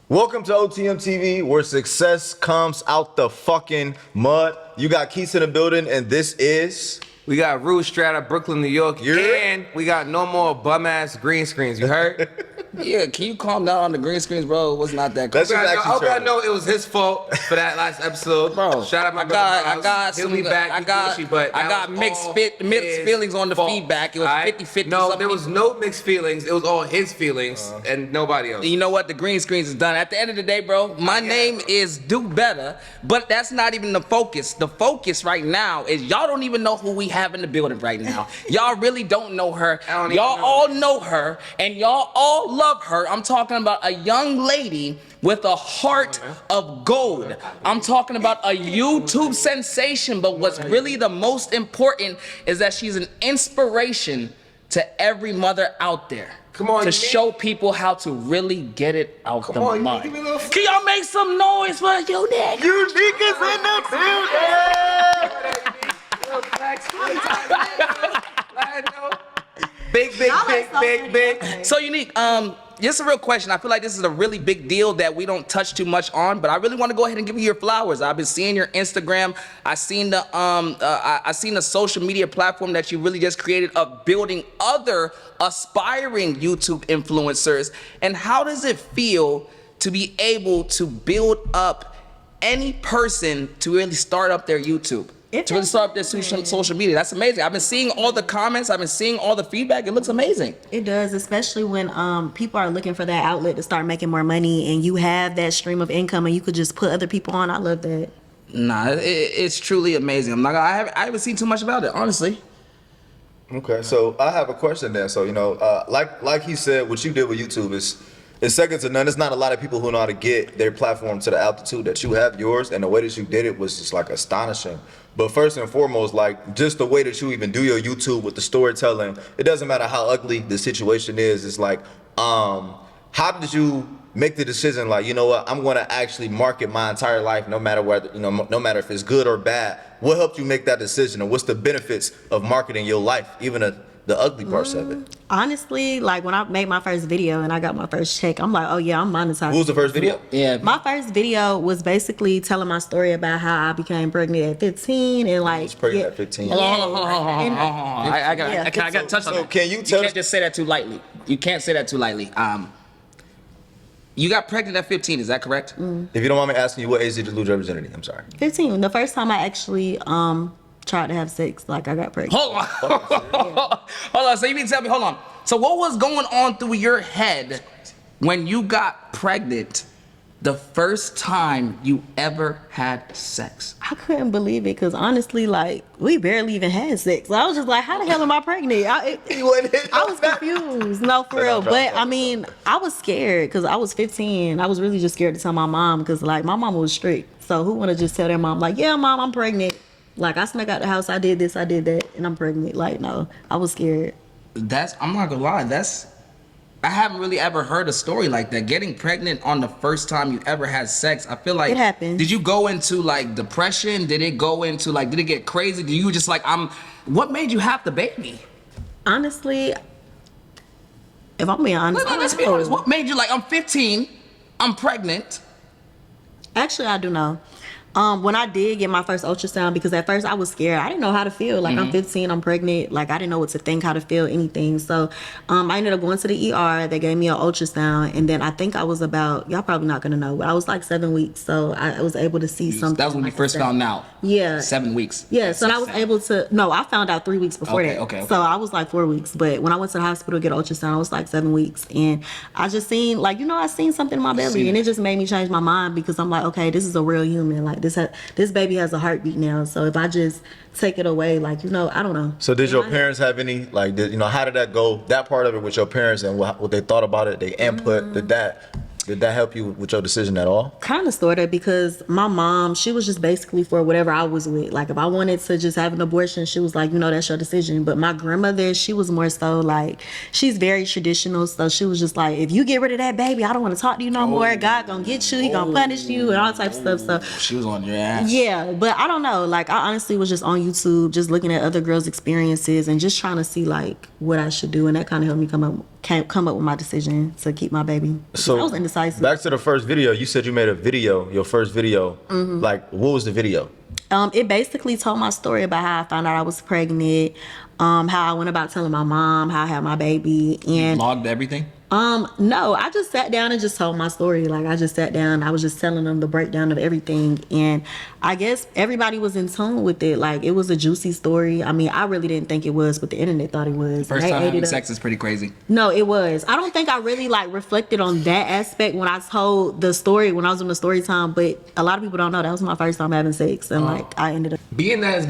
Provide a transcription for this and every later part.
Welcome to OTM TV, where success comes out the fucking mud. You got Keith in the building, and this is... We got Rouge Strata, Brooklyn, New York, Yeah. and we got no more bum-ass green screens, you heard? Yeah, can you calm down on the green screens, bro? It was not that cool. That's just I actually hope y'all terrible. know it was his fault for that last episode. Bro, Shout out my I brother got Miles. He'll be back. I He's got, bushy, but I that got was mixed all mixed his feelings on the fault. feedback. It was Alright? 50-50. No, some there was people. no mixed feelings. It was all his feelings and nobody else. You know what? The green screens is done. At the end of the day, bro, my name is Do Better, but that's not even the focus. The focus right now is y'all don't even know who we have in the building right now. Y'all really don't know her. I don't even Y'all know all know her, and y'all all love her. I'm talking about a young lady with a heart of gold. I'm talking about a YouTube sensation, but what's really the most important is that she's an inspiration to every mother out there. Come on, to you show people how to really get it out the on, you mud. give me a little- Can y'all make some noise for Unique? Unique is in the building! Big. So Unique, just a real question. I feel like this is a really big deal that we don't touch too much on, but I really want to go ahead and give you your flowers. I've been seeing your Instagram. I seen the social media platform that you really just created of building other aspiring YouTube influencers. And how does it feel to be able to build up any person to really start up their YouTube? To really start up their social media. That's amazing. I've been seeing all the comments. I've been seeing all the feedback. It looks amazing. It does, especially when people are looking for that outlet to start making more money, and you have that stream of income, and you could just put other people on. I love that. Nah, it's truly amazing. I'm not gonna, I haven't seen too much about it, honestly. Okay, so I have a question then. So, like he said, what you did with YouTube is second to none. There's not a lot of people who know how to get their platform to the altitude that you have yours, and the way that you did it was just like astonishing. But first and foremost, like just the way that you even do your YouTube with the storytelling, it doesn't matter how ugly the situation is. It's like, how did you make the decision? Like, you know what, I'm going to actually market my entire life, no matter whether, no matter if it's good or bad. What helped you make that decision, and what's the benefits of marketing your life, even the ugly parts of it? Honestly, like when I made my first video and I got my first check, I'm like, oh yeah, I'm monetized. What was the first video? Yeah. My first video was basically telling my story about how I became pregnant at 15 and like. I was pregnant at 15. Hold on. I gotta touch on So that. can you tell can't just say that too lightly. You can't say that too lightly. You got pregnant at 15, is that correct? If you don't mind me asking you, what age did you lose your virginity? I'm sorry. 15. The first time I actually tried to have sex, like I got pregnant. Hold on. Hold on. So you mean to tell me, hold on. So what was going on through your head when you got pregnant the first time you ever had sex? I couldn't believe it because honestly, like we barely even had sex. I was just like, how the hell am I pregnant? I was confused. No, for real. But I mean, I was scared because I was 15. I was really just scared to tell my mom because like my mom was strict. So who want to just tell their mom like, yeah, mom, I'm pregnant. Like I snuck out the house, I did this, I did that, and I'm pregnant. Like no, I was scared. I'm not gonna lie, I haven't really ever heard a story like that. Getting pregnant on the first time you ever had sex, I feel like It happened. Did you go into like depression? Did it go into like, did it get crazy? Did you just like, what made you have the baby? Honestly, if I'm being honest, Let's be honest. What made you like, I'm 15, I'm pregnant? Actually, I do know. When I did get my first ultrasound, because at first I was scared. I didn't know how to feel. Like I'm 15, I'm pregnant. Like I didn't know what to think, how to feel, anything. So I ended up going to the ER. They gave me an ultrasound, and then I think I was about, y'all probably not gonna know, but I was like 7 weeks. So I was able to see something. That was when you first found out. Yeah. 7 weeks. Yeah, so I was able to, no, I found out 3 weeks before that. Okay. So I was like 4 weeks. But when I went to the hospital to get an ultrasound, I was like 7 weeks. And I just seen, like, I seen something in my belly. And it just made me change my mind because I'm like, okay, this is a real human. Like, this baby has a heartbeat now. So if I just take it away, like, I don't know. So did your parents have any, like, how did that go, that part of it with your parents and what they thought about it, they input, did that help you with your decision at all? Kind of, sort of, because my mom, she was just basically for whatever I was with. Like, if I wanted to just have an abortion, she was like, that's your decision. But my grandmother, she was more so like, she's very traditional. So she was just like, if you get rid of that baby, I don't want to talk to you no more. God gonna get you. He gonna punish you and all types of stuff. So She was on your ass. yeah, but I don't know. Like, I honestly was just on YouTube, just looking at other girls' experiences and just trying to see like what I should do. And that kind of helped me can't come up with my decision to keep my baby. So I was indecisive. back to the first video. You said you made a video, your first video. Like, what was the video? It basically told my story about how I found out I was pregnant, how I went about telling my mom how I had my baby, and Logged everything? no, I just sat down and just told my story. Like, I just sat down, I was just telling them the breakdown of everything, and I guess everybody was in tune with it. Like, it was a juicy story. I mean, I really didn't think it was, but the internet thought it was. First They time ate having it up. sex is pretty crazy. No, it was. I don't think I really like reflected on that aspect when I told the story when I was in the story time, but a lot of people don't know that was my first time having sex, and like I ended up. Being that it's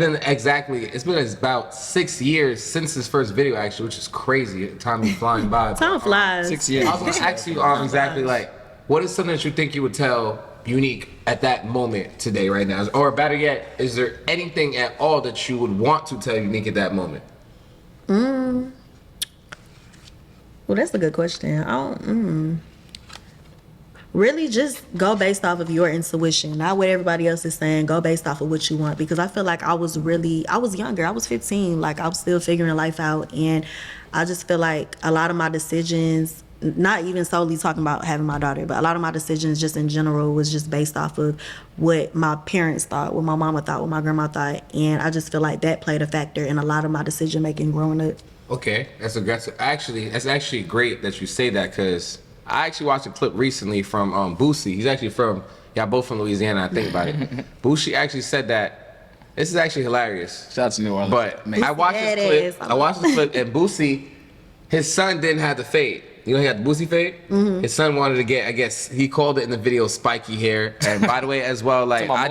been about 6 years since his first video, actually, which is crazy. Time is flying by. Time flies. 6 years. I was gonna ask you exactly like, what is something that you think you would tell Unique at that moment today, right now? Or better yet, is there anything at all that you would want to tell Unique at that moment? Well, that's a good question. I don't. Really, just go based off of your intuition, not what everybody else is saying. Go based off of what you want, because I feel like I was younger. I was 15. Like, I was still figuring life out, and I just feel like a lot of my decisions, not even solely talking about having my daughter, but a lot of my decisions just in general was just based off of what my parents thought, what my mama thought, what my grandma thought, and I just feel like that played a factor in a lot of my decision making growing up. Okay, that's actually great that you say that, because I actually watched a clip recently from Boosie. He's actually from, y'all both from Louisiana, I think about it. Boosie actually said that, this is actually hilarious. Shout out to New Orleans. But Man. I watched this clip, and Boosie, his son didn't have the fade. You know, he had the Boosie fade. His son wanted to get, I guess he called it in the video, spiky hair. And by the way, as well, like I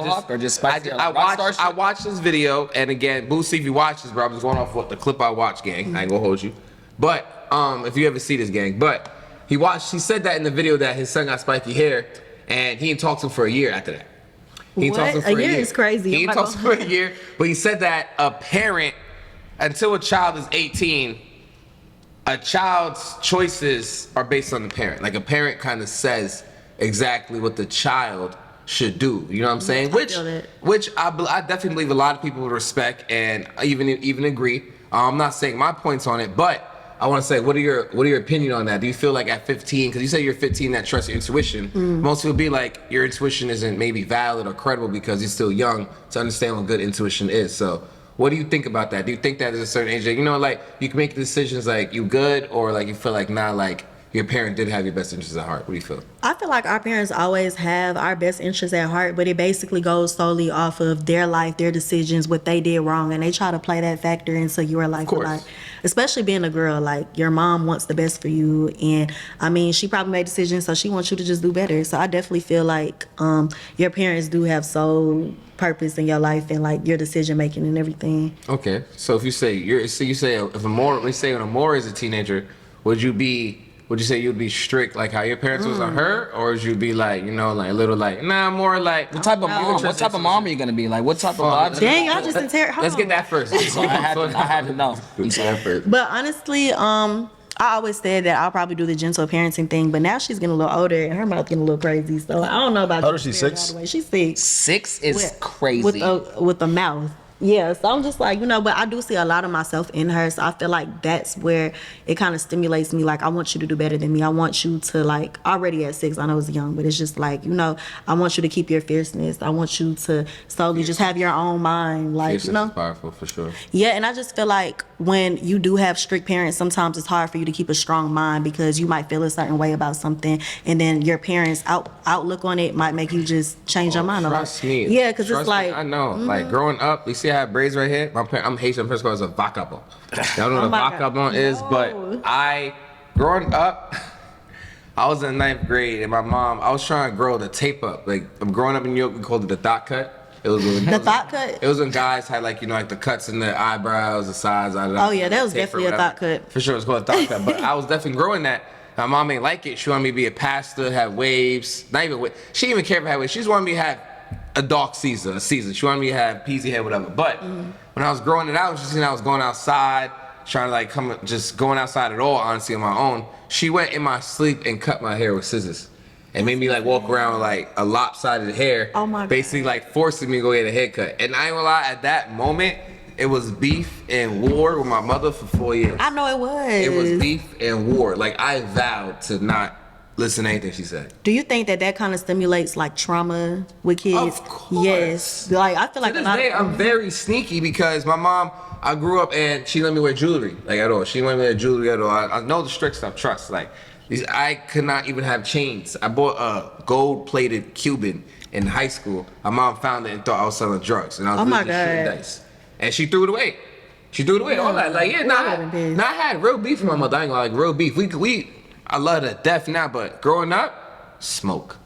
watched this video, and again, Boosie, if you watch this, bro, I'm just going off what the clip I watched, gang. I ain't gonna hold you. But if you ever see this, gang, but he said that in the video that his son got spiky hair, and he didn't talk to him for a year after that. He didn't talk to him for A year is crazy. He didn't talk to him for a year, but he said that a parent, until a child is 18, a child's choices are based on the parent. Like, a parent kind of says exactly what the child should do. You know what I'm saying? Which I definitely believe a lot of people would respect and even agree. I'm not saying my points on it, but I want to say, what are your opinion on that? Do you feel like at 15, because you say you're 15 that trusts your intuition, most people be like, your intuition isn't maybe valid or credible because you're still young to understand what good intuition is. So what do you think about that? Do you think that at a certain age, like, you know, like, you can make decisions like you good, or like you feel like, nah, like your parent did have your best interests at heart? What do you feel? I feel like our parents always have our best interests at heart, but it basically goes solely off of their life, their decisions, what they did wrong, and they try to play that factor into your life. Like, especially being a girl, like, your mom wants the best for you, and I mean, she probably made decisions, so she wants you to just do better. So I definitely feel like your parents do have sole purpose in your life and like your decision making and everything. Okay, so if you say if Amore is a teenager, would you say you'd be strict like how your parents was on her, or would you be like, you know, like a little like, nah, more like, What type of mom are you gonna be? Like, what type of logic? Dang, y'all just interrogate. Let's get that first. I had to know. But honestly, I always said that I'll probably do the gentle parenting thing, but now she's getting a little older and her mouth getting a little crazy. So I don't know about. How old is she? 6? all the way. She's 6. 6 is crazy. With the mouth. Yeah, so I'm just like, you know, but I do see a lot of myself in her, so I feel like that's where it kind of stimulates me. Like, I want you to do better than me. I want you to, like, already at 6, I know it's young, but it's just like, you know, I want you to keep your fierceness. I want you to slowly just have your own mind, like, Fierceness you know. is powerful for sure. Yeah, and I just feel like when you do have strict parents, sometimes it's hard for you to keep a strong mind because you might feel a certain way about something, and then your parents' outlook on it might make you just change your mind a lot. Trust me. Yeah, because it's Trust like, me, I know. Like, growing up, you see I have braids right here? I'm Haitian, first called as a vacabon. Y'all know what a my God. vacabon is, but growing up, I was in 9th grade, and my mom, I was trying to grow the tape up. Like, I'm growing up in New York, we called it the thought cut. It was the thought cut? It was when guys had, like, you know, like the cuts in their eyebrows, the sides. Oh, yeah, that was definitely a thought cut. For sure, it's called a thought cut. But I was definitely growing that. My mom ain't like it. She wanted me to be a pastor, have waves. Not even waves. She didn't even care if I had waves. She just wanted me to have a dark season. She wanted me to have peasy hair, whatever. But when I was growing it out, I was going outside, trying to like just going outside at all, honestly, on my own. She went in my sleep and cut my hair with scissors. And made me like walk around with like a lopsided hair. Oh my God. Basically like forcing me to go get a haircut. And I ain't gonna lie, at that moment, it was beef and war with my mother for 4 years. I know it was. It was beef and war. Like, I vowed to not listen to anything she said. Do you think that kind of stimulates like trauma with kids? Of course. Yes. Like I feel like To a this lot day, of I'm very sneaky because my mom, I grew up and she let me wear jewelry, like at all. She let me wear jewelry at all. I know the strict stuff, trust. Like, I could not even have chains. I bought a gold-plated Cuban in high school. My mom found it and thought I was selling drugs, and I was Oh my really just shooting God. dice. And she threw it away. She threw it away. All that, like, yeah, I had real beef with my mother. I ain't gonna lie, like real beef. I love her to death now, but growing up, smoke.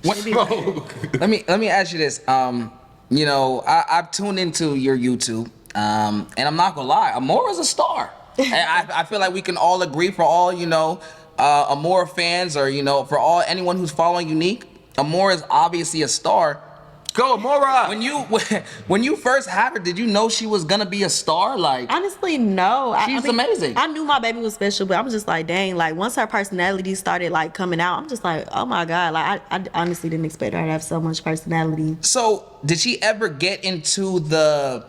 Smoke. Let me ask you this. You know, I've tuned into your YouTube, and I'm not gonna lie, Amora is a star. And I feel like we can all agree, for all, you know, Amora fans, or, you know, for all anyone who's following Unique, Amora is obviously a star. Go, Amora. When you first had her, did you know she was gonna be a star? Like, Honestly, no. She's amazing. I knew my baby was special, but I'm just like, dang, like once her personality started like coming out, I'm just like, oh my God. Like I honestly didn't expect her to have so much personality. so did she ever get into the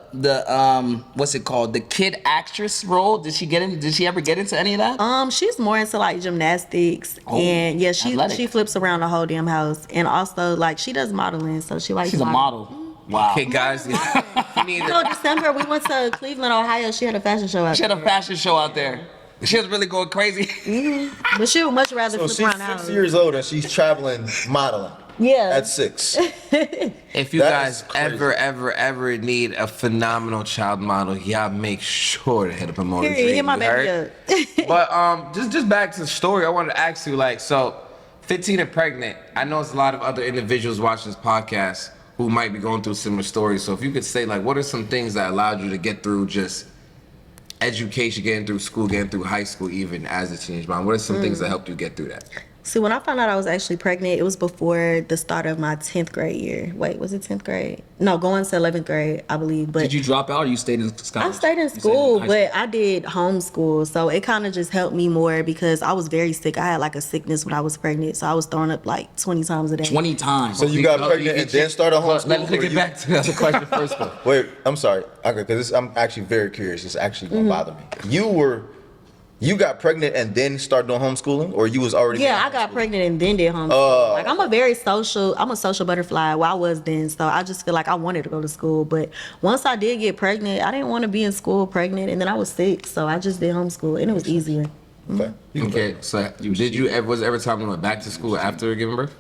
what's it called? The kid actress role? Did she ever get into any of that? She's more into like gymnastics, and yeah, athletic. she flips around the whole damn house, and also like she does modeling, so she likes. She's a model. Wow. Okay, guys. You need So December we went to Cleveland, Ohio. She had a fashion show out She had there. a fashion show out there. She was really going crazy. But she would much rather So flip she's around the 6 house. years old and she's traveling modeling Yeah. at 6. If you That guys is crazy. ever need a phenomenal child model, y'all make sure to hit up Amora. Period. Hit my You baby heard? up. But just back to the story, I wanted to ask you, like, so 15 and pregnant. I know it's a lot of other individuals watching this podcast who might be going through similar stories. So if you could say, like, what are some things that allowed you to get through just education, getting through school, getting through high school, even as a teenage mom? What are some things that helped you get through that? See, when I found out I was actually pregnant, it was before the start of my 10th grade year. Wait, was it 10th grade? No, going to 11th grade, I believe. But Did you drop out or you stayed in college? I stayed in You school, high but I did homeschool. So it kind of just helped me more because I was very sick. I had like a sickness when I was pregnant. So I was throwing up like 20 times a day. 20 times. So you got pregnant and then started homeschool? Let's or get you- back to the other question first. Though. Wait, I'm sorry. Okay, because I'm actually very curious. It's actually gonna bother me. You got pregnant and then started doing homeschooling, or you was already? Yeah, doing I got homeschooling? pregnant and then did homeschool. Like I'm a social butterfly. Well, I was then, so I just feel like I wanted to go to school. But once I did get pregnant, I didn't want to be in school pregnant, and then I was sick, so I just did homeschool, and it was easier. Okay. Okay, so was there ever time you went back to school after giving birth?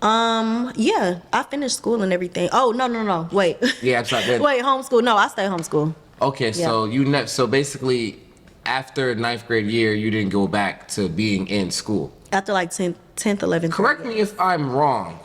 Yeah, I finished school and everything. Oh no, wait. Yeah, I tried that. Wait, homeschool? No, I stayed homeschool. Okay, so so basically, after 9th grade year, you didn't go back to being in school. After like 10th, 11th. Correct me if I'm wrong,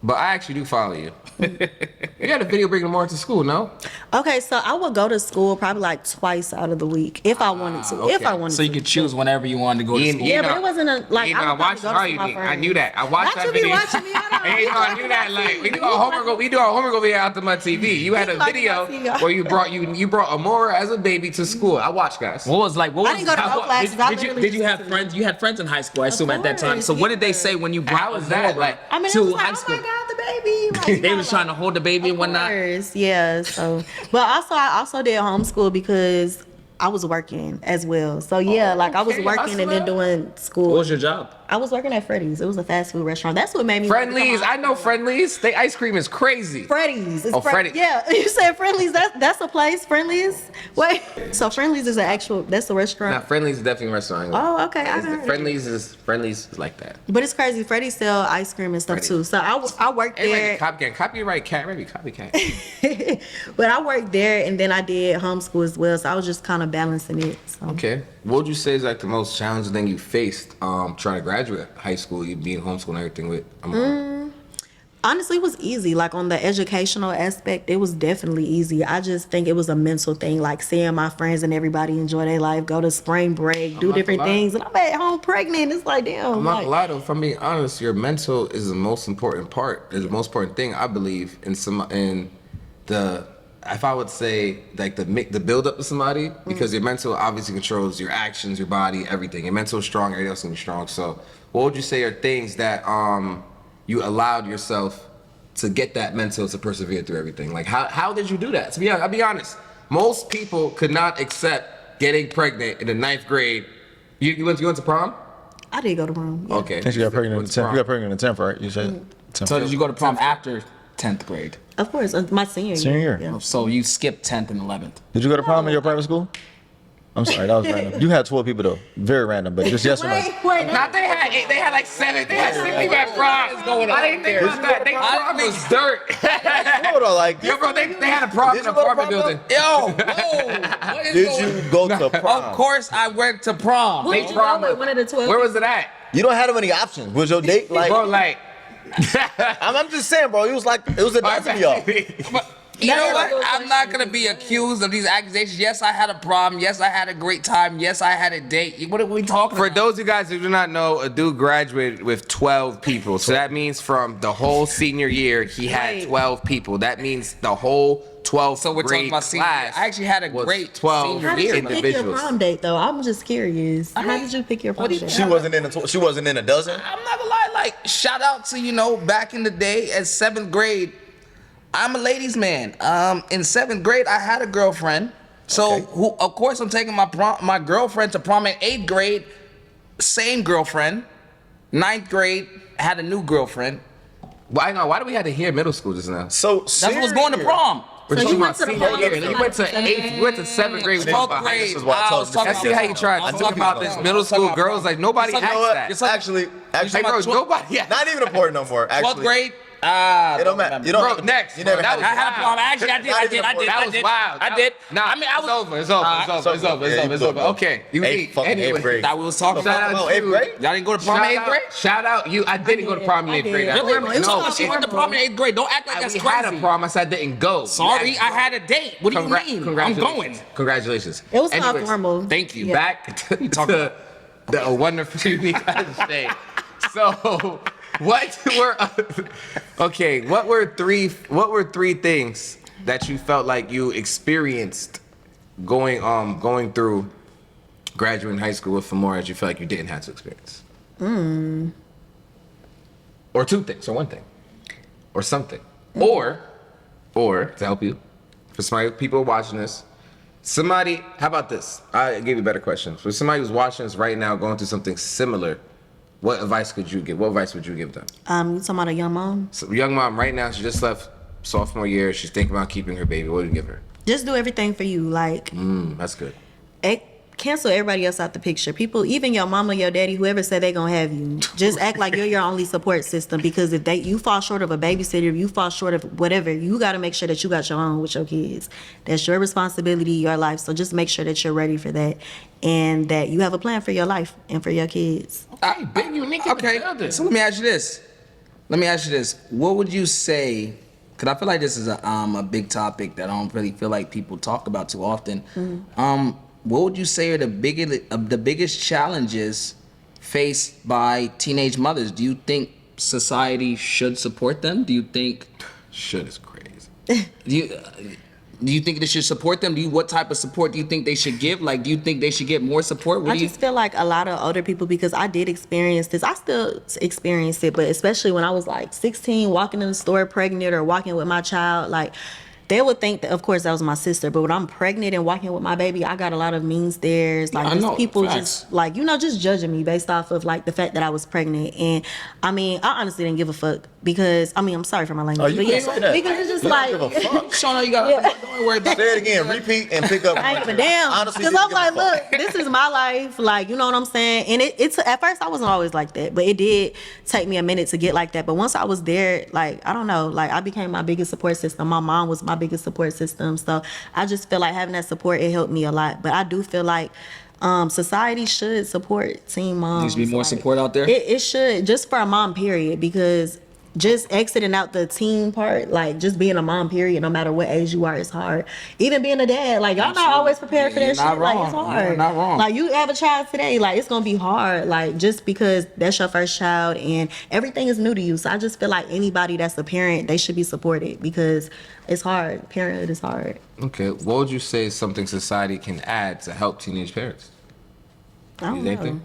but I actually do follow you. You had a video bringing more to school, no? Okay, so I would go to school probably like twice out of the week if I wanted to. If okay. I wanted So you to. could choose whenever you wanted to go to Yeah, school. Yeah, but it wasn't like I I would watched. probably go to see my I knew friends. that. I watched Not that you be video. watching me, I know. Hey, I knew that. Like we do our homework. We do our homework over here out the my TV. You had a like video my TV. where you brought Amora as a baby to school. I watched, guys. What was like? What I was? didn't go to no how- classes. I Did you literally have just- friends? You had friends in high school, I assume at that time. course, So what did they yeah. say when you brought? How was that? Like, I mean, it to was like, high oh school? my God, the baby. Like, you They know, was trying to hold the baby and Of whatnot. course, yeah. So, but also I also did homeschool because I was working as well. So yeah, like I was okay, working and then hustler. doing school. What was your job? I was working at Freddy's. It was a fast food restaurant. That's what made me Friendlies. I become know Friendlies. They ice cream is crazy. Freddy's. It's Oh, Freddy. Yeah, you said Friendlies. That's a place. Friendlies. Wait. So Friendlies is an actual. That's a restaurant. Nah, Friendlies is definitely a restaurant. Oh, okay. I heard it. Friendlies is like that. But it's crazy. Freddy's sell ice cream and stuff Freddy's. too. So I worked there. Everybody copyright cat, maybe copycat. But I worked there and then I did homeschool as well. So I was just kind of balancing it. So. Okay. What would you say is like the most challenging thing you faced trying to graduate high school, you being homeschooled and everything with? Honestly, it was easy. Like on the educational aspect, it was definitely easy. I just think it was a mental thing, like seeing my friends and everybody enjoy their life, go to spring break, do not different gonna lie. things, and I'm at home pregnant. It's like, damn. I'm not like- gonna lie though, if I'm being honest, your mental is the most important part, is the most important thing I believe if I would say like the build up to somebody, because your mental obviously controls your actions, your body, everything. Your mental is strong, everything else can be strong. So what would you say are things that you allowed yourself to get that mental to persevere through everything? Like how did you do that? To be honest, I'll be honest. Most people could not accept getting pregnant in the 9th grade. You went to prom? I did go to prom. Yeah. Okay. I think she got pregnant in Went the to 10th. prom. You got pregnant in the 10th, right? You said 10th. So did you go to prom after 10th grade? Of course, my senior year. Senior year. Yeah. So you skipped 10th and 11th. Did you go to prom in your private school? I'm sorry, that was random. You had 12 people though. Very random, but just yes or no. Wait. Not they had 8, they had like 7, they had 6 people at prom. I didn't think about that. They prom was dirt. Hold on, like, Yo, bro, they had a prom in Did an you go to apartment prom, building. Yo, what is did going- you go to prom? Of course, I went to prom. Who did you go with? One of the 12? Where was it at? You don't have that many options. Was your date like? Bro, like. I'm just saying, bro. It was a dozen of y'all. You know what? I'm not gonna be accused of these accusations. Yes, I had a prom. Yes, I had a great time. Yes, I had a date. What are we talking For about? those of you guys who do not know, a dude graduated with 12 people. So that means from the whole senior year, he had Right. 12 people. That means the whole 12th So we're talking grade about senior year. class. I actually had a was great 12 senior How did year. you pick your individuals. prom date though? I'm just curious. How did you pick your prom date? She wasn't in a. She wasn't in a dozen. I'm not gonna lie, like, shout out to, back in the day at 7th grade, I'm a ladies' man. In 7th grade, I had a girlfriend. So, Okay. of course, I'm taking my girlfriend to prom in 8th grade, same girlfriend. 9th grade, I had a new girlfriend. Why do we have to hear middle school just now? So That's what was going to prom. We're So talking you about went to the senior prom year. with You went to 8th, you went to 7th grade. with 12th about high grade. school. is why I told you. Let's see how you try to talk about this middle school girls. Like, nobody You know asked You know what? that. Actually, Hey, bro, nobody asked. not even important no more. 12th Actually, grade, it don't matter. You don't. Bro, next. You never That had was I it. had a prom. Actually, I did. That was wild. I did. Nah, I mean, I was. it's over. It's over. Yeah, you good, Okay, you Eighth eat. fucking Anyway, eighth grade. That we was talking Shout about. out Oh, to 8th grade? Y'all didn't go to prom in 8th grade? Shout out you. I didn't go to prom in 8th grade. I did. Really? It was No, fun. she went to prom in 8th grade. Don't act like that's We crazy. had a prom. I said I didn't go. Sorry, I had a date. What do you mean? I'm going. Congratulations. It was not Anyways, formal. Thank you. Yeah. Back to the wonderful Unique Lashea. So, what were three things that you felt like you experienced going through graduating high school with Famora that you felt like you didn't have to experience? Or 2 things, or 1 thing, or something, or to help you, for some people watching this. Somebody, how about this? I give you a better question. For somebody who's watching this right now, going through something similar, what advice could you give? What advice would you give them? You talking about a young mom? So, young mom, right now, she just left sophomore year. She's thinking about keeping her baby. What would you give her? Just do everything for you. Like, That's good. cancel everybody else out the picture. People, even your mama, your daddy, whoever said they gonna have you, just act like you're your only support system. Because if you fall short of a babysitter, if you fall short of whatever, you got to make sure that you got your own with your kids. That's your responsibility, your life. So just make sure that you're ready for that, and that you have a plan for your life and for your kids. Hey, big Unique in the Okay, building. so let me ask you this. What would you say? Because I feel like this is a big topic that I don't really feel like people talk about too often. What would you say are the biggest challenges faced by teenage mothers? Do you think society should support them? Do you think Shit is crazy. do you think they should support them? What type of support do you think they should give? Like, do you think they should get more support? I just feel like a lot of older people, because I did experience this. I still experience it, but especially when I was like 16, walking in the store pregnant or walking with my child, like they would think that, of course, that was my sister. But when I'm pregnant and walking with my baby, I got a lot of mean stares. Like, I just know, people facts. just like, just judging me based off of like the fact that I was pregnant. And I mean, I honestly didn't give a fuck because, I mean, I'm sorry for my language. you but can't say that. because it's just You like, don't give a fuck. Shauna, you got don't worry about Say it again. Repeat and pick up. I ain't give a damn. Honestly, Because didn't I'm give a like, fuck. look, this is my life. Like, you know what I'm saying? And it's at first I wasn't always like that, but it did take me a minute to get like that. But once I was there, like, I don't know, like I became my biggest support system. My mom was my biggest support system. So I just feel like having that support, it helped me a lot. But I do feel like society should support teen moms. Needs to be more Like, support out there? It should, just for a mom, period, because just exiting out the teen part, like just being a mom, period, no matter what age you are, it's hard. Even being a dad, like y'all not always prepared for that You're shit. not Like wrong. it's hard. You're not wrong. Like you have a child today, like it's gonna be hard. Like just because that's your first child and everything is new to you. So I just feel like anybody that's a parent, they should be supported because it's hard. Parenthood is hard. Okay, what would you say is something society can add to help teenage parents? I don't Anything? know.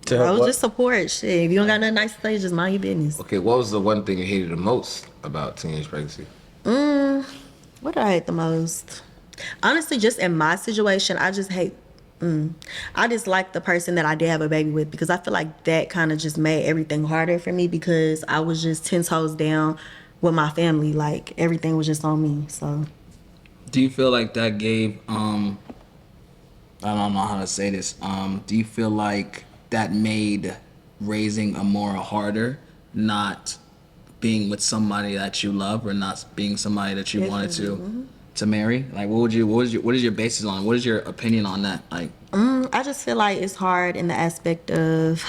To help Bro, what? just support shit. If you don't got nothing nice to say, just mind your business. Okay, what was the one thing you hated the most about teenage pregnancy? What do I hate the most? Honestly, just in my situation, I just hate. I just like the person that I did have a baby with because I feel like that kind of just made everything harder for me because I was just 10 toes down with my family. Like everything was just on me. So, Do you feel like that gave I don't know how to say this. Do you feel like that made raising Amora harder, not being with somebody that you love or not being somebody that you wanted to marry? Like, what is your basis on? What is your opinion on that? Like, I just feel like it's hard in the aspect of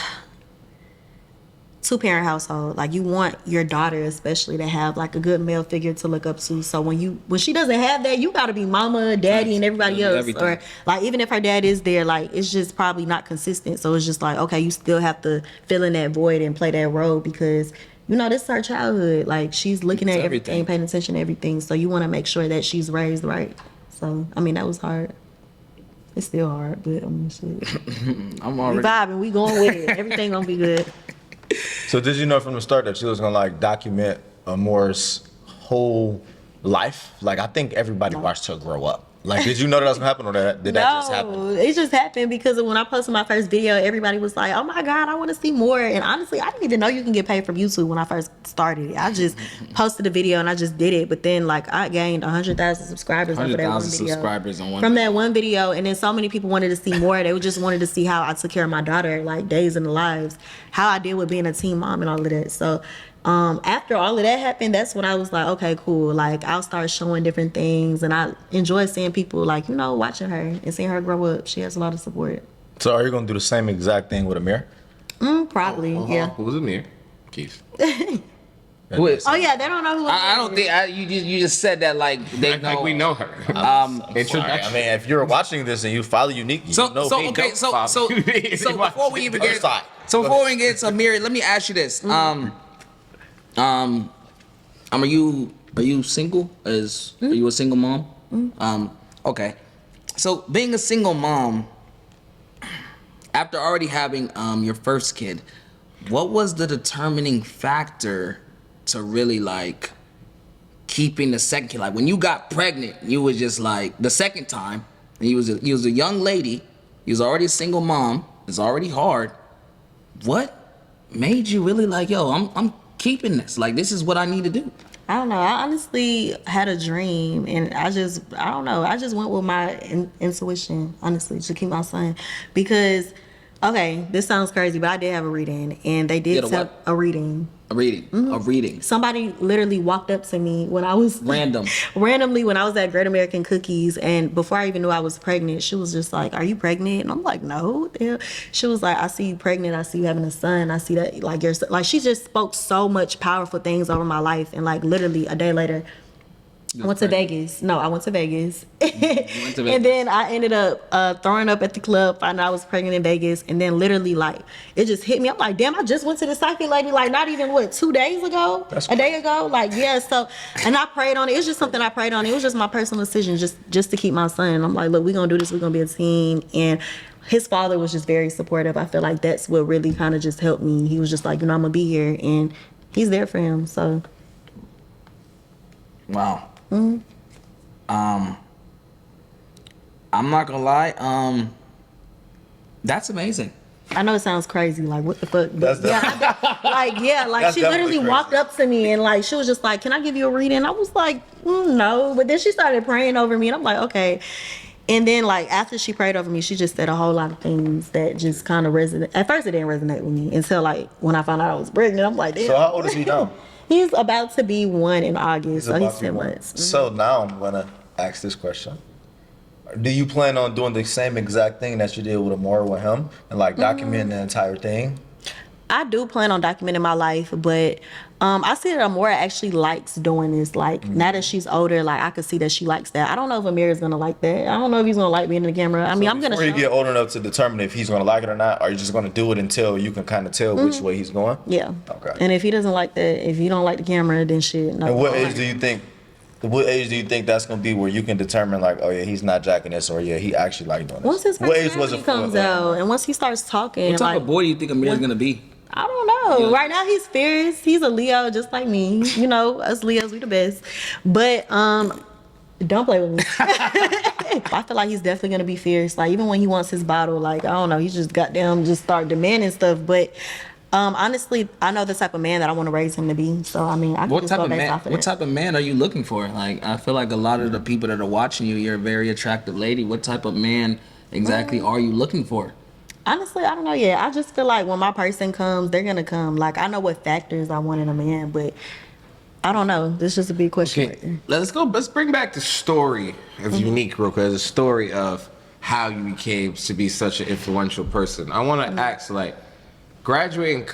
two-parent household. Like you want your daughter especially to have like a good male figure to look up to. So when she doesn't have that, you gotta be mama, daddy, and everybody else. Everything. Or like even if her dad is there, like it's just probably not consistent. So it's just like, okay, you still have to fill in that void and play that role because this is her childhood. Like she's looking at everything, paying attention to everything. So you want to make sure that she's raised right. So I mean that was hard. It's still hard, but shit. I'm We already. vibing, we going with it. Everything gonna be good. So did you know from the start that she was gonna like document Amora's whole life? Like I think everybody watched her grow up. Like did you know that was gonna happen or did that just happen? It just happened because when I posted my first video, everybody was like, "Oh my God, I want to see more." And honestly, I didn't even know you can get paid from YouTube when I first started it. I just posted a video and I just did it. But then like I gained 100,000 subscribers over that one 100,000 video. subscribers on one. From that one video, and then so many people wanted to see more. They just wanted to see how I took care of my daughter, like days in the lives, how I did with being a teen mom and all of that. So after all of that happened, that's when I was like, okay, cool. Like I'll start showing different things, and I enjoy seeing people like watching her and seeing her grow up. She has a lot of support. So are you gonna do the same exact thing with Amir? Probably, yeah. Who's Amir? Keith. Who is? Oh yeah, they don't know who. I don't think you just said that like they know. Like we know her. Sorry. Introduction. I mean, if you're watching this and you follow Unique, you know So before we even get Side. before we get to Amir, let me ask you this. Are you single? Are you a single mom? Okay. So being a single mom, after already having your first kid, what was the determining factor to really like keeping the second kid? Like when you got pregnant, you was just like the second time, and you was a young lady, you was already a single mom. It's already hard. What made you really like, yo, I'm keeping this? Like this is what I need to do. I don't know. I honestly had a dream, and I don't know. I just went with my intuition, honestly, to keep my son, because. Okay, this sounds crazy, but I did have a reading, and they did tell a reading. A reading. Somebody literally walked up to me when I was randomly when I was at Great American Cookies, and before I even knew I was pregnant, she was just like, "Are you pregnant?" And I'm like, "No." What the hell? She was like, "I see you pregnant. I see you having a son. I see that like you're like." She just spoke so much powerful things over my life, and like literally a day later. I went to Vegas. No, I went to Vegas. And then I ended up throwing up at the club, finding out I was pregnant in Vegas. And then literally, like, it just hit me. I'm like, damn, I just went to the psychic lady, like, not even, 2 days ago? A day ago? Like, yeah, so, and I prayed on it. It's just something I prayed on. It was just my personal decision just to keep my son. I'm like, look, we're going to do this. We're going to be a team. And his father was just very supportive. I feel like that's what really kind of just helped me. He was just like, I'm going to be here. And he's there for him, so. Wow. I'm not gonna lie. That's amazing. I know it sounds crazy, like what the fuck? But That's like she literally walked up to me and like she was just like, "Can I give you a reading?" I was like, "No," but then she started praying over me, and I'm like, "Okay." And then like after she prayed over me, she just said a whole lot of things that just kind of resonate. At first, it didn't resonate with me until like when I found out I was pregnant. I'm like, "Damn." So how old is he now? He's about to be 1 in August, so he's 10 months. So now I'm gonna ask this question. Do you plan on doing the same exact thing that you did with Amora with him and like documenting the entire thing? I do plan on documenting my life, but I see that Amora actually likes doing this. Like now that she's older, like I could see that she likes that. I don't know if Amir is gonna like that. I don't know if he's gonna like being in the camera. I mean, I'm gonna. Before you get old enough to determine if he's gonna like it or not, are you just gonna do it until you can kind of tell which way he's going? Yeah. Okay. And if he doesn't like that, if you don't like the camera, then shit. No. And what age do you think? What age do you think that's gonna be where you can determine like, oh yeah, he's not jacking this, or yeah, he actually like doing this? Once his What age personality comes out, and once he starts talking, What type like, of boy do you think Amir's gonna be? I don't know. Right now he's fierce. He's a Leo, just like me. You know, us Leos, we the best. But Don't play with me. I feel like he's definitely gonna be fierce. Like even when he wants his bottle, like I don't know, he just goddamn just start demanding stuff. But honestly, I know the type of man that I want to raise him to be. So I mean, I can What just type go of based man? off of What that. type of man are you looking for? Like, I feel like a lot of the people that are watching you, you're a very attractive lady. What type of man exactly are you looking for? Honestly, I don't know yet. I just feel like when my person comes, they're gonna come. Like I know what factors I want in a man, but I don't know. This is just a big question. Right Okay, there. let's bring back the story of Unique real quick. The story of how you became to be such an influential person. I want to ask, like, graduating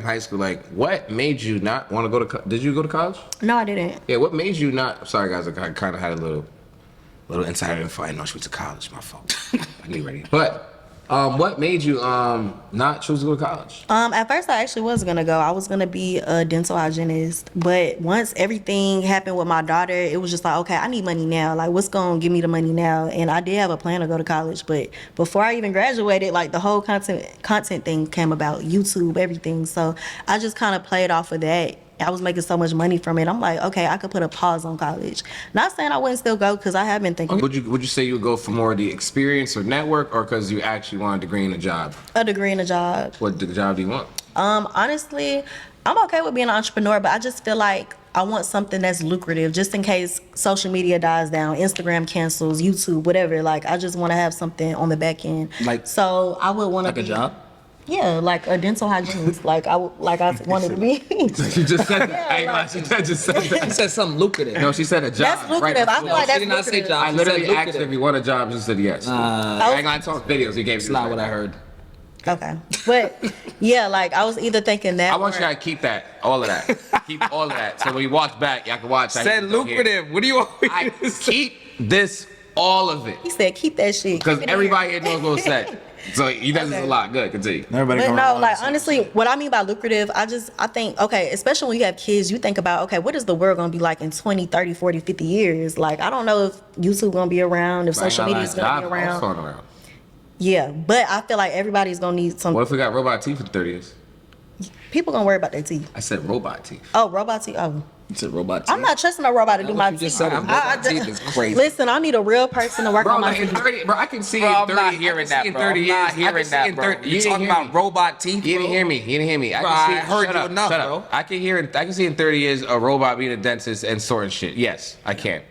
high school, like, what made you not want to go to? Did you go to college? No, I didn't. Yeah, what made you not? Sorry, guys, I kind of had a little insider info. I didn't know she went to college. My fault. I knew ready. But what made you not choose to go to college? At first I actually was gonna go. I was gonna be a dental hygienist. But once everything happened with my daughter, it was just like, okay, I need money now. Like what's gonna give me the money now? And I did have a plan to go to college, but before I even graduated, like the whole content thing came about, YouTube, everything. So I just kind of played off of that. I was making so much money from it. I'm like, okay, I could put a pause on college. Not saying I wouldn't still go because I have been thinking Would you say you would go for more of the experience or network, or because you actually want a degree in a job? a degree in a job. What job do you want? Honestly, I'm okay with being an entrepreneur, but I just feel like I want something that's lucrative just in case social media dies down, Instagram cancels, YouTube, whatever. Like, I just want to have something on the back end. Like- so I would want to Like a be, job? Yeah, like a dental hygienist. like I wanted to be. She just said that. I ain't lying, she just said She that. said something lucrative. No, she said a job. That's lucrative. I feel like she that's did not say lucrative. job. I She literally said asked her lucrative. if you want a job. She said yes. I ain't gonna talk videos. You gave me. That's not what I heard. Okay, but yeah, like I was either thinking that. I want or- you to keep that, all of that. Keep all of that. So when you watch back, y'all can watch that. Said lucrative. What do you want me I to say? keep this, all of it. He said, "Keep that shit." Because Keep it in everybody here. here knows what I said. So you know this is a Okay. lot. Good, continue. Everybody But going no, around like saying- honestly, what I mean by lucrative, I think, okay, especially when you have kids, you think about, okay, what is the world gonna be like in 20, 30, 40, 50 years? Like, I don't know if YouTube gonna be around, if social media is gonna be around. Yeah, but I feel like everybody's gonna need some, What if we got robot teeth in 30 years? people gonna worry about their teeth. I said robot teeth. Oh, robot teeth, oh. It's a robot. I'm not trusting a robot to do What my you teeth. just said is I- robot teeth is crazy. Listen, I need a real person to work Bro, on my like in teeth. 30, bro, I can see Bro, in I'm 30. not I hearing can see that, in bro. 30 I'm years. not I can hearing see that, in bro. 30 You talking about robot teeth, You didn't bro? hear me. You didn't hear me. I Bro, can see. I heard shut you up, enough, shut up. bro. I can see in 30 years a robot being a dentist and sorting shit. Yes, I can.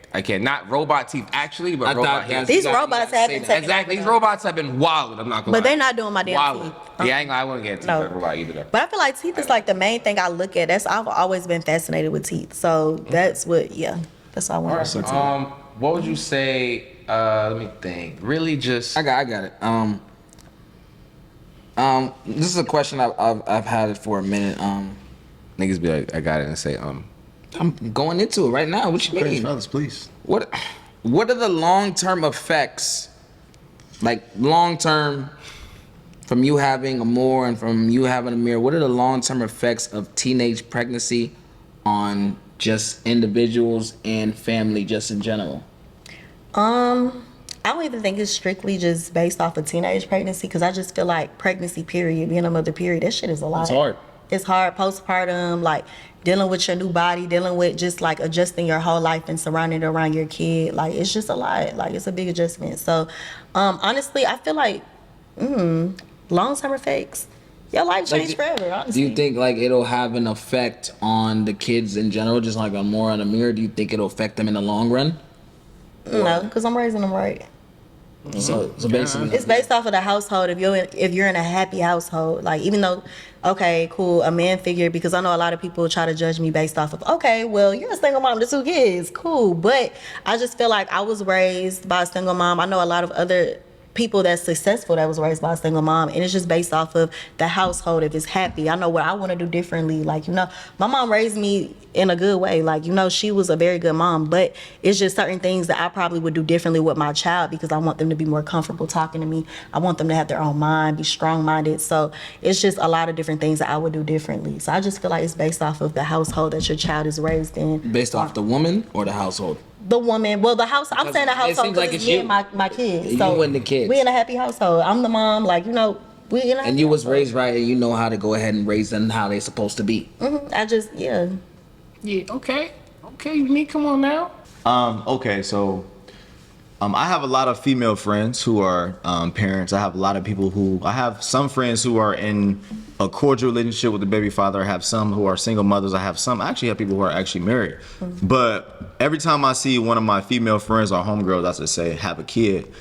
Not robot teeth actually, but I robot thought hands. that's- These You gotta robots say have been that. taking Exactly. over. These robots have been wild. I'm not gonna lie. But they're not doing my damn Wildin'. teeth. Yeah, I wouldn't get teeth No. like a robot either. Though. But I feel like teeth is like the main thing I look at. I've always been fascinated with teeth. So that's what, yeah, that's all I want to know. What would you say? Let me think. Really, just I got it. This is a question I've had it for a minute. niggas be like, I got it, and say I'm going into it right now. What you Please, mean? fellas, please. What are the long-term effects, like long-term, from you having a more and from you having a mirror? What are the long-term effects of teenage pregnancy on just individuals and family, just in general? I don't even think it's strictly just based off of teenage pregnancy because I just feel like pregnancy period, being a mother period, that shit is a lot. It's hard. It's hard. Postpartum, like dealing with your new body, dealing with just like adjusting your whole life and surrounding it around your kid. Like it's just a lot. Like it's a big adjustment. So honestly, I feel like long-term effects, your life changed forever, honestly. Do you think like it'll have an effect on the kids in general, just like on more on a mirror? Do you think it'll affect them in the long run? No, because I'm raising them right. So basically, It's based off of the household. If you're in a happy household, like even though, okay, cool, a man figure, because I know a lot of people try to judge me based off of, okay, well, you're a single mom to 2 kids, cool, but I just feel like I was raised by a single mom. I know a lot of other people that's successful that was raised by a single mom, and it's just based off of the household. If it's happy, I know what I want to do differently. Like, my mom raised me in a good way. Like, she was a very good mom, but it's just certain things that I probably would do differently with my child because I want them to be more comfortable talking to me. I want them to have their own mind, be strong-minded. So it's just a lot of different things that I would do differently. So I just feel like it's based off of the household that your child is raised in. based off the woman or the household? The woman, well, the house. I'm saying the it household seems like because it's me you. and my kids. You So and the kids. we in a happy household. I'm the mom. Like, we in a And happy you was household. raised right, and you know how to go ahead and raise them how they're supposed to be. I just, yeah. Yeah. Okay. Okay, Unique, come on now. Okay, so I have a lot of female friends who are parents. I have a lot of people I have some friends who are in a cordial relationship with the baby father. I have some who are single mothers. I actually have people who are actually married. But every time I see one of my female friends or homegirls, I should say, have a kid,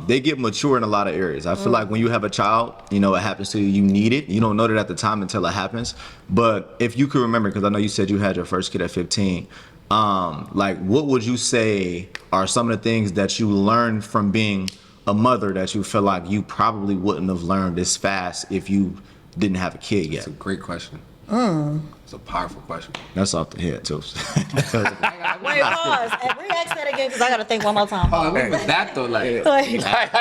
they get mature in a lot of areas. I feel like when you have a child, it happens to you, you need it. You don't know that at the time until it happens. But if you could remember, because I know you said you had your first kid at 15, like what would you say are some of the things that you learned from being a mother that you feel like you probably wouldn't have learned this fast if you didn't have a kid yet? That's a great question. It's a powerful question. That's off the head too. Wait, pause. And re-ask that again because I got to think one more time. Oh, look at that though, like. I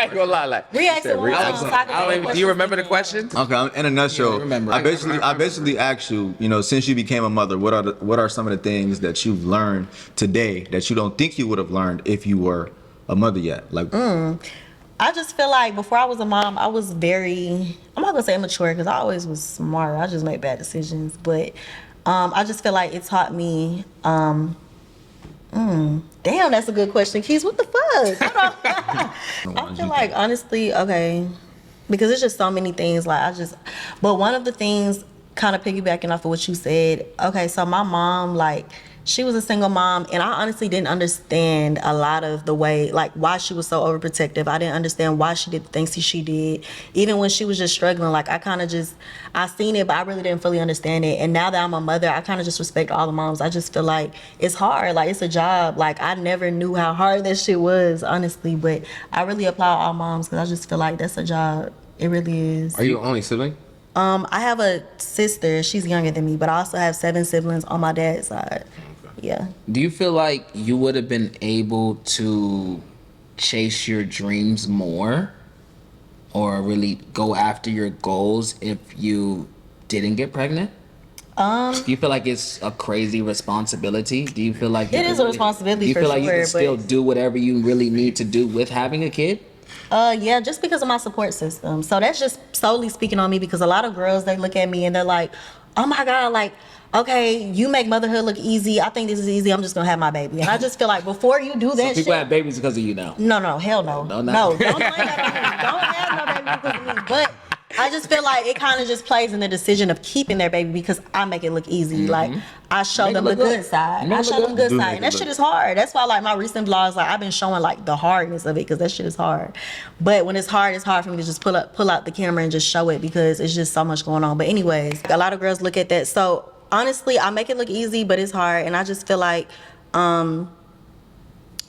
ain't gonna lie, like. Re-ask it one more time. So I can think Do you remember the question? Okay, in a nutshell, Yeah, I remember. I basically asked you, since you became a mother, what are some of the things that you've learned today that you don't think you would have learned if you were a mother yet? Like, I just feel like before I was a mom, I was I'm not gonna say immature because I always was smart. I just made bad decisions. But I just feel like it taught me, damn, that's a good question, Keys. What the fuck? Hold on. I feel like, honestly, okay, because it's just so many things. But one of the things, kind of piggybacking off of what you said, okay, so my mom, like, she was a single mom, and I honestly didn't understand a lot of the way, like, why she was so overprotective. I didn't understand why she did the things she did. Even when she was just struggling, like, I seen it, but I really didn't fully understand it. And now that I'm a mother, I kind of just respect all the moms. I just feel like it's hard. Like, it's a job. Like, I never knew how hard that shit was, honestly. But I really applaud all moms because I just feel like that's a job. It really is. Are you the only sibling? I have a sister. She's younger than me, but I also have 7 siblings on my dad's side. Yeah. Do you feel like you would have been able to chase your dreams more or really go after your goals if you didn't get pregnant? Do you feel like it's a crazy responsibility? Do you feel like It is a responsibility. Do you for feel like you sure, can still but- do whatever you really need to do with having a kid? Yeah, just because of my support system. So that's just solely speaking on me because a lot of girls, they look at me and they're like, oh my God, like, okay, you make motherhood look easy. I think this is easy. I'm just gonna have my baby. And I just feel like before you do that So people shit. have babies because of you now. No, hell no. No, No, don't blame that on me. Don't have no baby because of me. But I just feel like it kind of just plays in the decision of keeping their baby because I make it look easy. Like, I show them the good side. I show them the good Do side. make And it that shit look- is hard. That's why, like, my recent vlogs, like, I've been showing, like, the hardness of it because that shit is hard. But when it's hard for me to just pull out the camera and just show it because it's just so much going on. But anyways, a lot of girls look at that. So, honestly, I make it look easy, but it's hard. And I just feel like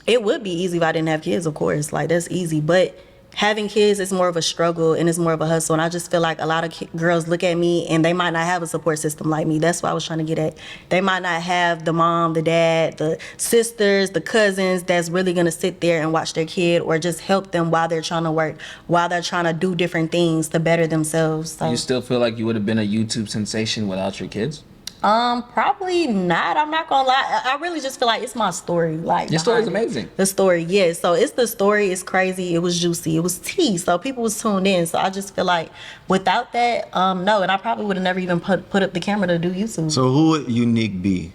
it would be easy if I didn't have kids, of course. Like, that's easy. But having kids is more of a struggle and it's more of a hustle. And I just feel like a lot of girls look at me and they might not have a support system like me. That's what I was trying to get at. They might not have the mom, the dad, the sisters, the cousins that's really going to sit there and watch their kid or just help them while they're trying to work, while they're trying to do different things to better themselves. So. You still feel like you would have been a YouTube sensation without your kids? Probably not. I'm not gonna lie. I really just feel like it's my story. Like, Your story's behind it. amazing. The story, yeah. So it's the story. It's crazy. It was juicy. It was tea. So people was tuned in. So I just feel like without that, no. And I probably would have never even put up the camera to do YouTube. so who would Unique be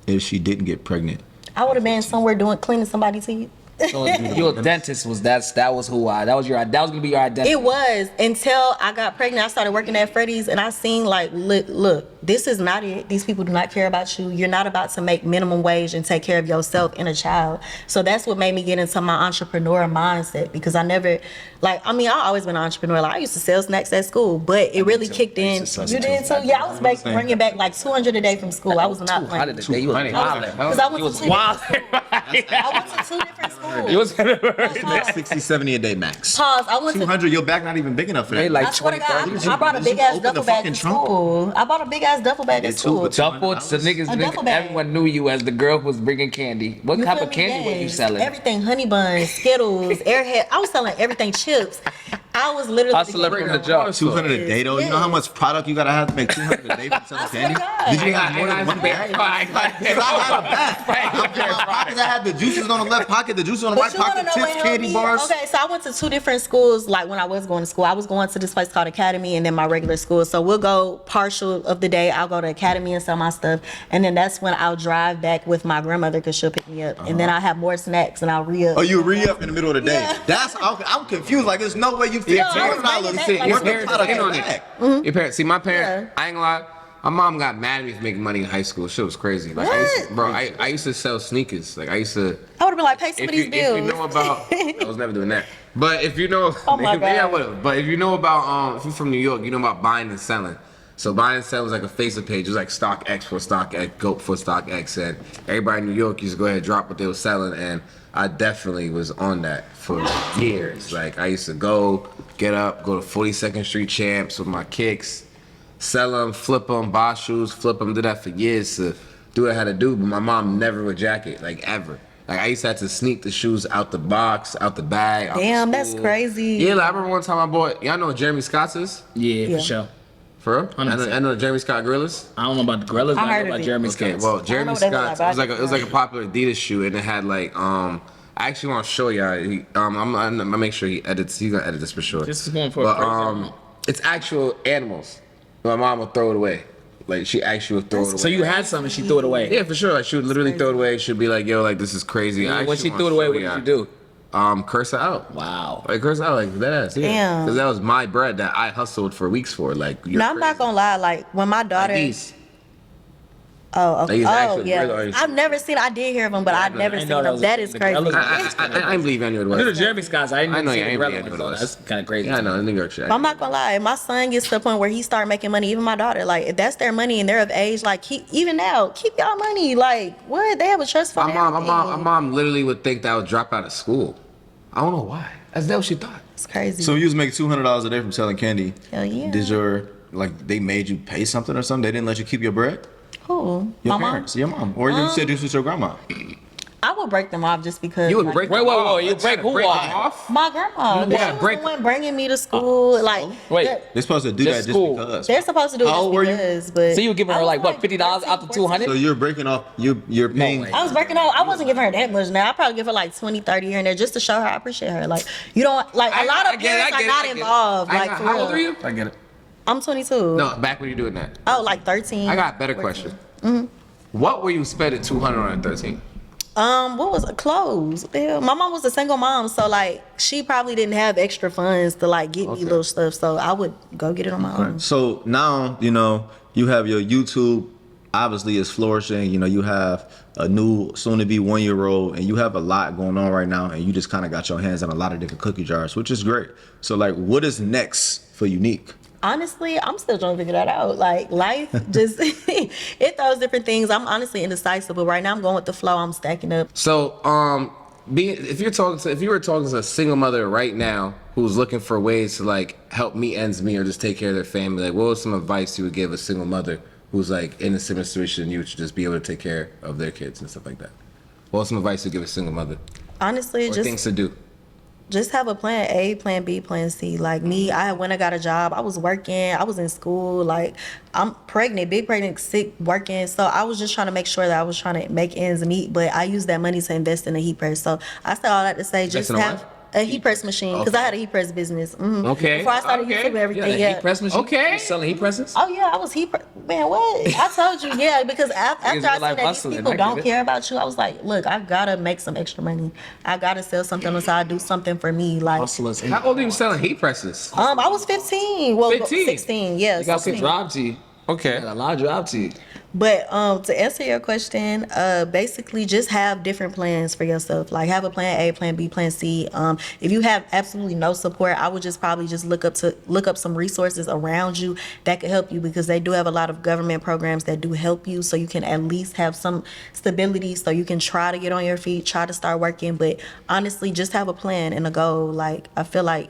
if she didn't get pregnant? I would have been somewhere cleaning somebody's teeth. So your dentist that was gonna be your identity. It was until I got pregnant. I started working at Freddy's and I seen like, look, this is not it. These people do not care about you. You're not about to make minimum wage and take care of yourself and a child. So that's what made me get into my entrepreneur mindset because I never, I always been an entrepreneur. Like, I used to sell snacks at school, but it really kicked in. You did too? Yeah, I was bringing back like 200 a day from school. I was not playing. You was wildin'. Because I went to two different schools. You was That's 60, 70 a day max. Pause. I went to 200, your back not even big enough for that. They like I swear to God, 20, 30. I brought a big ass open the duffel bag fucking to trunk? school. I bought a big ass duffel bag Yeah, at too, school. but Duffel, the niggas, A duffel bag. everyone knew you as the girl who was bringing candy. What You type feel of me? candy were you Yes. selling? Everything, honey buns, Skittles, Airhead. I was selling everything, chips. I was literally Hustler from the jump. 200 a day though. You know how much product you gotta have to make 200 a day for selling candy? Did you have more than one bag? I had a bag. I had the juices on the left pocket, the juices on the right But you wanna pocket, know chips, what helped candy me? bars. Okay, so I went to 2 different schools. Like when I was going to school, I was going to this place called Academy and then my regular school. So we'll go partial of the day. I'll go to Academy and sell my stuff, and then that's when I'll drive back with my grandmother because she'll pick me up, and then I'll have more snacks and I'll re-up. Oh, you re-up in the middle of the day. Yeah. That's I'm confused. Like there's no way you fit No, I was $200 making that, like, worth of parents product in in on a it. bag. Your parents, see, my parent, Yeah. I ain't gonna lie, my mom got mad at me for making money in high school. Shit was crazy. Like, I used to sell sneakers. Like, I used to. I would have been like, pay some of these bills. If you know about, I was never doing that. But if you know, Oh my maybe I God. would have. But if you know about, if you're from New York, you know about buying and selling. So buying and selling was like a Facebook page. It was like StockX for StockX, GOAT for StockX, and everybody in New York used to go ahead and drop what they were selling, and I definitely was on that for years. Like I used to get up, go to 42nd Street Champs with my kicks, sell them, flip them, buy shoes, flip them. Did that for years to do what I had to do. But my mom never would jacket, like ever. Like I used to have to sneak the shoes out the box, out the bag. Out the Damn, that's school. crazy. Yeah, like I remember one time I bought. Y'all know what Jeremy Scott's is? Yeah, Yeah. for sure. For real? I 100%. know Jeremy Scott Gorillas. I don't know about the gorillas, but I I heard know of about it. Jeremy Okay, Scott. well, Jeremy what they look Scott like, was but it was like a popular Adidas shoe, and it had like I actually want to show y'all. I'm gonna make sure he edits. He's gonna edit this for sure. This is going for a but crazy amount. it's actual animals. My mom would throw it away. Like she actually would throw it away. So you had some and she threw it away. Yeah, for sure. Like she would literally throw it away. She'd be like, "Yo, like this is crazy." I When actually she wanna threw it away, show what did y'all. you do? Curse her out. Wow. Like curse her out like that ass. Yeah. Damn. Because that was my bread that I hustled for weeks for. Like you're No, I'm not crazy. gonna lie. Like when my daughter. Like these. Oh, okay. These Oh, actually yeah. real orange I've never seen. I did hear of them, but I've never I seen know them. That is the crazy. gorillas- I didn't believe I knew what I it knew the was. Jeremy Scotts. I didn't I know, see yeah, I the ain't gorilla really ones, know though. those. That's kind of crazy. Yeah, I know. New York shit. But I'm not gonna lie. If my son gets to the point where he start making money, even my daughter, like if that's their money and they're of age, like even now, keep y'all money. Like what? They have a trust fund. My mom literally would think that I would drop out of school. I don't know why. That's what she thought. It's crazy. So you was making $200 a day from selling candy. Hell yeah. Did they made you pay something or something? They didn't let you keep your bread? Who? Your My parents, your mom. Or you said this was your grandma. I would break them off just because. You would like, break Wait, them wait, off. wait, you Let's break try to who break them off? my grandma. Yeah, She was break- the one bringing me to school. Like Wait. They're supposed to do Just that just school. because. they're supposed to do it How just old were you? because, but So you were giving I her was like what, $50 out the 13, 14. 200? So you're breaking off, you're paying. way. I was breaking off. I wasn't giving her that much now. I probably give her like 20, 30 here and there just to show her I appreciate her. Like you don't like a lot of parents are not involved. Like for How real. old are you? I get it. I'm 22. No, back when you doing that. Oh, like 13. I got a better 14. question. What were you spending 200 on at 13? What was it? Clothes? Yeah, my mom was a single mom, so like she probably didn't have extra funds to like get me little stuff. So I would go get it on my own. So now, you have your YouTube, obviously is flourishing. You have a new soon to be 1-year-old and you have a lot going on right now and you just kind of got your hands on a lot of different cookie jars, which is great. So like what is next for Unique? Honestly, I'm still trying to figure that out. Like life just it throws different things. I'm honestly indecisive, but right now I'm going with the flow. I'm stacking up. So, if you were talking to a single mother right now who's looking for ways to like help meet ends meet or just take care of their family, like what was some advice you would give a single mother who's like in a similar situation than you to just be able to take care of their kids and stuff like that? What was some advice you give a single mother Honestly, or things to do? just have a plan A, plan B, plan C. Like me, when I got a job, I was working, I was in school, like I'm pregnant, big pregnant, sick, working. So I was just trying to make sure that I was trying to make ends meet, but I used that money to invest in a heat press. So I said all that to say, just in a have what? a heat press machine, because I had a heat press business. Okay, Before I started okay. YouTube and everything, Yeah, yeah. heat press machine. Okay. You selling heat presses? Oh yeah, I was man, what? I told you, yeah, because after I real seen life that these hustling, people I get don't it. care about you, I was like, look, I gotta make some extra money. I gotta sell something on the side, do something for me. Like, Hustlers. How old are you selling heat presses? I was 15. Well, 15? 16, yeah. You got some 16. drive to you. Okay. Got a lot of drive to you. But to answer your question, basically just have different plans for yourself. Like have a plan A, plan B, plan C. If you have absolutely no support, I would just probably just look up some resources around you that could help you, because they do have a lot of government programs that do help you, so you can at least have some stability, so you can try to get on your feet, try to start working. But honestly, just have a plan and a goal. Like I feel like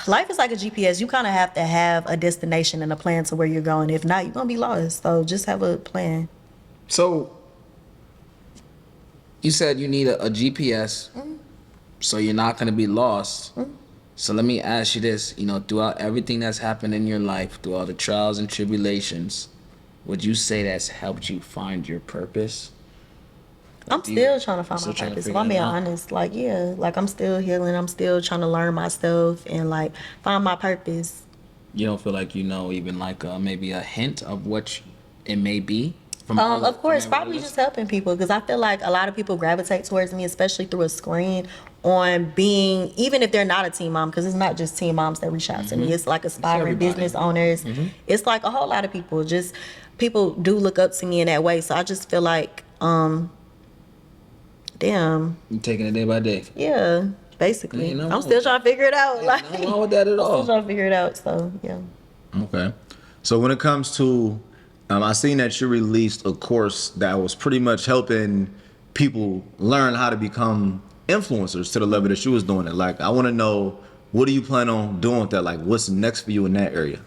life is like a GPS. You kind of have to have a destination and a plan to where you're going. If not, you're going to be lost. So just have a plan. So you said you need a GPS, so you're not gonna be lost. So let me ask you this, throughout everything that's happened in your life, through all the trials and tribulations, would you say that's helped you find your purpose? I'm still trying to find my still trying to purpose. If figure I'm it being out? honest, like, yeah, like I'm still healing. I'm still trying to learn myself and like find my purpose. You don't feel like even like maybe a hint of what it may be? From Of course, probably just helping people because I feel like a lot of people gravitate towards me, especially through a screen, on being, even if they're not a teen mom, because it's not just teen moms that reach out to me. It's like aspiring everybody. business owners. It's like a whole lot of people. Just people do look up to me in that way. So I just feel like, damn, You taking it day by day. yeah, basically. Ain't no I'm wrong still with trying to figure it out. Like, Nothing wrong with that at I'm all. still trying to figure it out. So yeah. Okay. So when it comes to, I seen that you released a course that was pretty much helping people learn how to become influencers to the level that you was doing it. Like, I want to know, what do you plan on doing with that? Like, what's next for you in that area?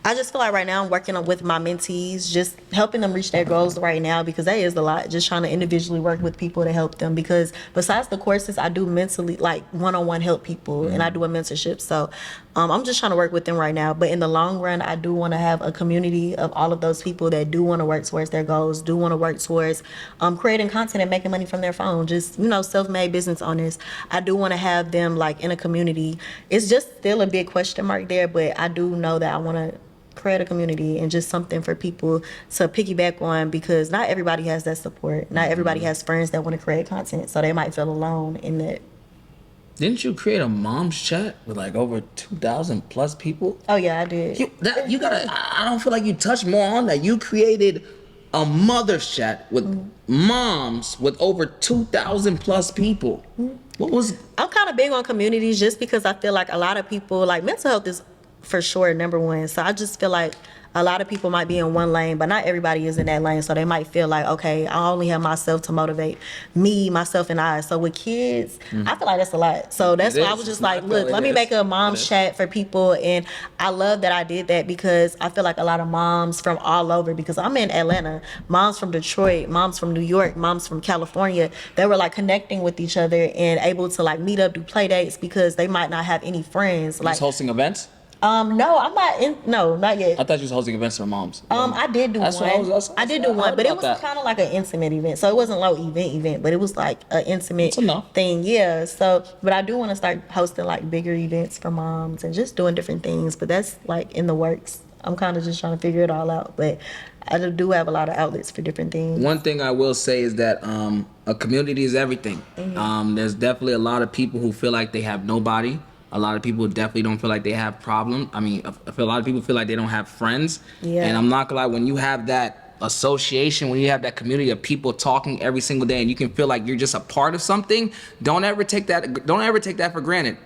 I just feel like right now I'm working with my mentees, just helping them reach their goals right now because that is a lot. Just trying to individually work with people to help them because besides the courses, I do mentally like one-on-one help people and I do a mentorship. So I'm just trying to work with them right now. But in the long run, I do want to have a community of all of those people that do want to work towards their goals, do want to work towards creating content and making money from their phone. Just, self-made business owners. I do want to have them like in a community. It's just still a big question mark there, but I do know that I want to create a community and just something for people to piggyback on because not everybody has that support. Not everybody has friends that want to create content, so they might feel alone in that. Didn't you create a mom's chat with like over 2,000 plus people? Oh yeah, I did. You gotta. I don't feel like you touched more on that. You created a mother's chat with moms with over 2,000 plus people. What was? I'm kind of big on communities just because I feel like a lot of people, like mental health is for sure number one. So I just feel like a lot of people might be in one lane, but not everybody is in that lane. So they might feel like, okay, I only have myself to motivate me, myself, and I. So with kids, I feel like that's a lot. So that's It why I is. was just I like, feel look, it let me is. make a It mom's is. chat for people. And I love that I did that because I feel like a lot of moms from all over, because I'm in Atlanta, moms from Detroit, moms from New York, moms from California, they were like connecting with each other and able to like meet up, do play dates because they might not have any friends. Like Like, hosting events? no, I'm not in. No, not yet. I thought you was hosting events for moms. I did do That's one. what I was- I did do I one, heard but it about was that. kind of like an intimate event. So it wasn't low event, but it was like an intimate That's enough. thing. Yeah. So, but I do want to start hosting like bigger events for moms and just doing different things. But that's like in the works. I'm kind of just trying to figure it all out. But I do have a lot of outlets for different things. One thing I will say is that a community is everything. There's definitely a lot of people who feel like they have nobody. A lot of people definitely don't feel like they have problems. I mean, I feel a lot of people feel like they don't have friends. Yeah. And I'm not gonna lie, when you have that association, when you have that community of people talking every single day, and you can feel like you're just a part of something, don't ever take that. Don't ever take that for granted.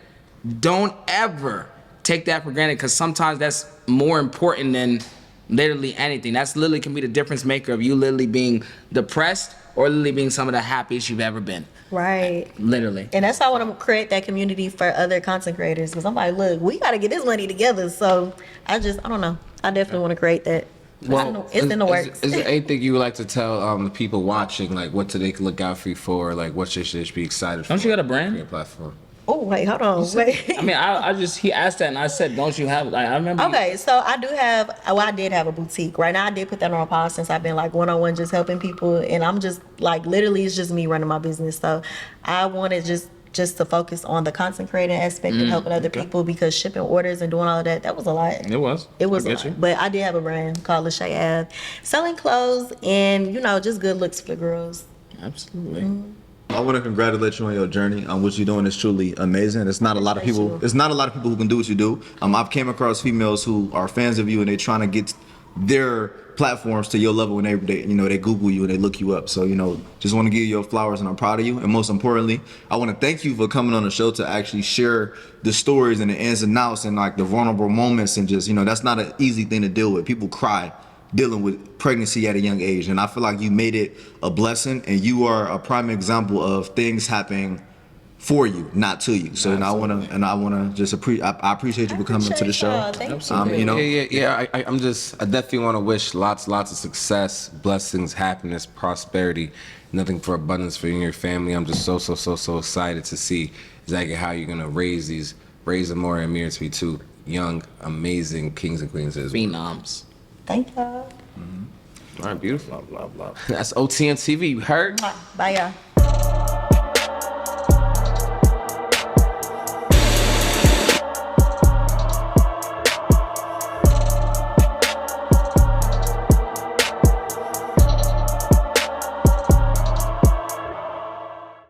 Don't ever take that for granted, because sometimes that's more important than literally anything. That's literally can be the difference maker of you literally being depressed or literally being some of the happiest you've ever been. Right. Literally. And that's why I want to create that community for other content creators. Because I'm like, look, we got to get this money together. So I don't know. I definitely want to create that. It's in the works. Is there anything you would like to tell the people watching, like what they can look out for you for, like what they should be excited for? Don't you got a for brand? your platform? Oh, wait, hold on. Wait. I mean, he asked that, and I said, don't you have, like, I remember. Okay, so I did have a boutique. Right now, I did put that on pause since I've been like one-on-one just helping people. And I'm just like, literally, it's just me running my business. So I wanted just to focus on the content creating aspect and helping other people, because shipping orders and doing all of that was a lot. It was. It was I a get lot. you. But I did have a brand called Lashea, selling clothes and, just good looks for girls. Absolutely. I want to congratulate you on your journey. What you're doing is truly amazing. It's not a lot of Thank people. you. It's not a lot of people who can do what you do. I've came across females who are fans of you and they're trying to get their platforms to your level, and they Google you and they look you up. So just want to give you your flowers, and I'm proud of you. And most importantly, I want to thank you for coming on the show to actually share the stories and the ins and outs and like the vulnerable moments, and just that's not an easy thing to deal with. People cry dealing with pregnancy at a young age, and I feel like you made it a blessing, and you are a prime example of things happening for you, not to you. So I wanna just I appreciate you for coming to the show. Thank you. You know, Yeah. I definitely want to wish lots of success, blessings, happiness, prosperity, nothing for abundance for you and your family. I'm just so excited to see exactly how you're gonna raise Amore and Amir to be two young, amazing kings and queens. Phenoms. Thank y'all. All right, beautiful. That's OTN TV. You heard? Bye, y'all.